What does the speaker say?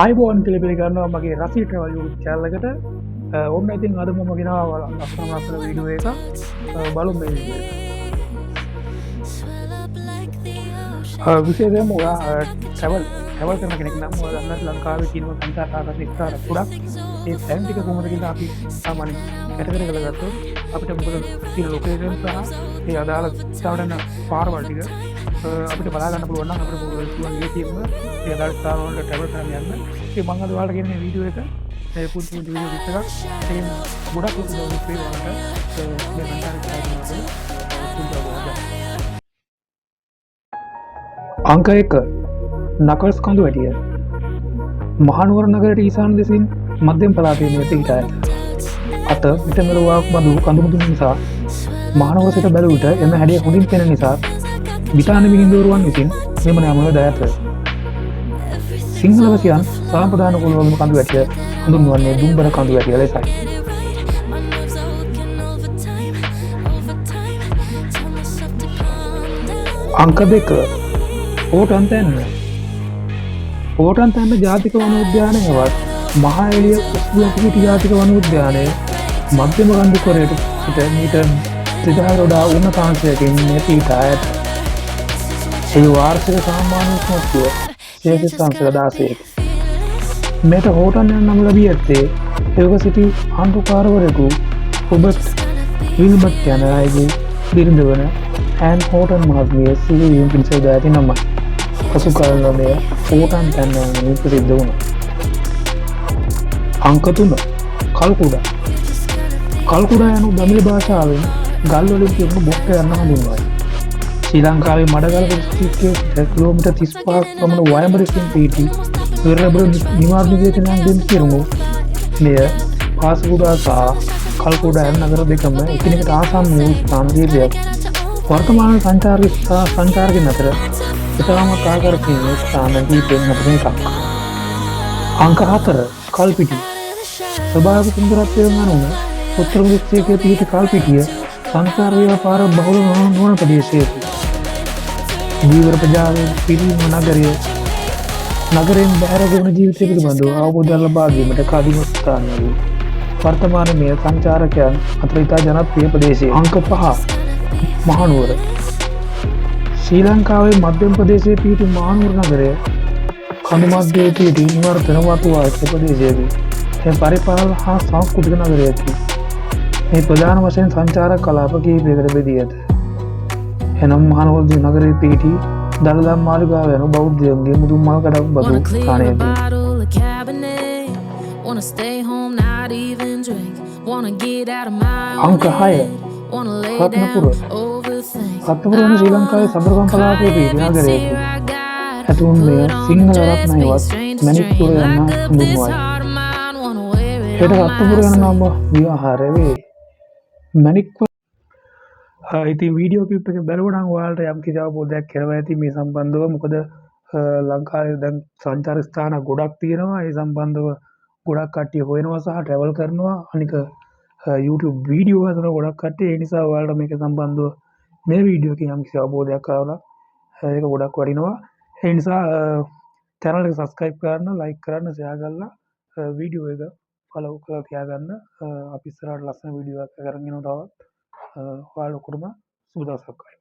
ආයිබෝන් කියලා පිළිගන්නවා මගේ රසී ට්‍රැවල් YouTube channel එකට. ඔන්න ඉතින් අද මම ගෙනාවා ලස්සන වීඩියෝ එකක්. බලමු මේ වීඩියෝ එක. විශේෂයෙන්ම ඔයා ට්‍රැවල් කරන කෙනෙක් නම් ඔයා දන්නා ලංකාවේ තියෙන සංචාර ආකාර විස්තර ගොඩක් ඒ තැන් ටික කොහොමද කියලා අපි සාමාන්‍යයෙන් කැටගරි කරලා ගත්තොත් අපිට මොකද තියෙන ලොකේෂන් සහ ඒ අදාළ ස්ථාවරන පාරවල් ටික අපිට බලා ගන්න පුළුවන් නම් අපිට පුළුවන් YouTube ඒ අදාළ ස්ථාන වලට ට්‍රැවල් කරන්න යන්න. ඒ මම අද ඔයාලට කියන මේ වීඩියෝ එක ඒ පුංචි වීඩියෝ එකක් ඒ ගොඩක් ලොකු ප්‍රේ වලට මේ සංචාරක අංක 1 නකල්ස් කඳු වැටිය මහනුවර නගරයට ඊසාන දෙසින් මධ්‍යම පළාතේ මේ පිහිටා ඇත. අත පිටමෙලුවක් බඳු කඳු මුදුන් නිසා මහනුවර සිට බැලූ විට එම හැඩය හොඳින් පෙනෙන නිසා බ්‍රිතාන්‍ය මිහිඳුවරුවන් විසින් මෙම නම ද ඇත. සිංහලවසියන් සාම්ප්‍රදාන කුලවලම කඳු වැටිය හඳුන්වන්නේ දුම්බර කඳු වැටිය ලෙසයි. අංක 2 ඕටන් තැන්න ඕටන් තැන්න ජාතික වන උද්‍යානයවත් මහා එළිය උස්දුව පිහිටි ජාතික වන උද්‍යානය මධ්‍යම ගන්ධ කොරයට සිට මීටර් 3000 වඩා උන්නතාංශයකින් පිහිටා ඇත. ඒ වාර්ෂික සාමාන්‍ය උෂ්ණත්වය සෙල්සියස් අංශ 16කි. මෙයට හෝටන් යන නම ලැබී ඇත්තේ එවක සිටි ආණ්ඩුකාරවරයෙකු රොබර්ට් විල්බට් යන අයගේ බිරිඳ වන ඇන් හෝටන් මහත්මිය සිදුවීම පිණිස යොදා ඇති නමයි. පසු කාලවල මෙය හෝටන් තැන්න යනුවෙන් ප්‍රසිද්ධ වුණා. අංක 3 කල්කුඩා කල්කුඩා යනු දමිළ භාෂාවෙන් ගල් වලින් තිබුණු බොක්ක යන හඳුන්වයි. ශ්‍රී ලංකාවේ මඩගල ප්‍රදේශයේ කිලෝමීටර් 35ක් පමණ වයඹරකින් පිහිටි පෙරබර නිවාරණ නිවේදනයෙන් පිරුණු මෙය පාසකුඩා සහ කල්කුඩා යන නගර දෙකම එකිනෙකට ආසන්න වූ ස්ථාන කීපයක්. වර්තමාන සංචාරකයන් අතර ඉතාමත් ආකර්ෂණීය ස්ථාන කීපයන් අතර එකක්. අංක 4 කල්පිටිය ස්වභාවික සුන්දරත්වයෙන් අනුව උත්තර ප්‍රදේශයේ පිහිටි කල්පිටිය සංචාර ව්‍යාපාර බහුල නොවන ප්‍රදේශයකි. දීවර ප්‍රජාවේ පිරිම නගරයෙන් බැහැර ගෙවන ජීවිතය පිළිබඳව අවබෝධයක් ලබා ගැනීමට කදිම ස්ථානයකි. වර්තමානයේ මේ සංචාරකයන් අතර ඉතා ජනප්‍රිය ප්‍රදේශය. අංක 5 මහනුවර ශ්‍රී ලංකාවේ මධ්‍යම ප්‍රදේශයේ පිහිටි මහනුවර නගරය කඳු මැදේ පිහිටි නිවර්තන වතු වාස්තු ප්‍රදේශයකි. මේ පරිපාලන හා සංස්කෘතික නගරයකි. මේ ප්‍රධාන වශයෙන් සංචාරක කලාප කිහිපයකට බෙදී ඇත. එනම් මහනුවර නගරයේ පිහිටි දළදා මාලිගාව යන බෞද්ධයන්ගේ මුදුන් මල් කඩක් බඳු ස්ථානයකි. අංක 6 රත්නපුර රත්නපුර ශ්‍රී ලංකාවේ සබරගම් පළාතේ පිහිටි නගරයකි. ඇතුන් මෙය සිංහල රත්නයවත් මැණික්පුර යන හඳුන්වයි. හෙට රත්නපුර යන නම ව්‍යවහාරය වේ. මැණික්පුර ඉතින් වීඩියෝ ක්ලිප් එක බලුවා නම් ඔයාලට යම් කිසි අවබෝධයක් කරගන්න ඇති මේ සම්බන්ධව. මොකද ලංකාවේ දැන් සංචාර ස්ථාන ගොඩක් තියෙනවා. ඒ සම්බන්ධව ගොඩක් කට්ටිය හොයනවා සහ ට්‍රැවල් කරනවා. අනික YouTube වීඩියෝ හදන ගොඩක් කට්ටිය. ඒ නිසා ඔයාලට මේක සම්බන්ධව මේ වීඩියෝ එකේ යම් කිසි අවබෝධයක් ආවලා ඒක ගොඩක් වටිනවා. ඒ නිසා channel එක subscribe කරන්න, like කරන්න, share කරලා වීඩියෝ එක follow කරලා තියාගන්න. අපි ඉස්සරහට ලස්සන වීඩියෝ එකක් අරගෙන එනවා තවත්. ඔයාලා ඔක්කොටම සුබ දවසක්.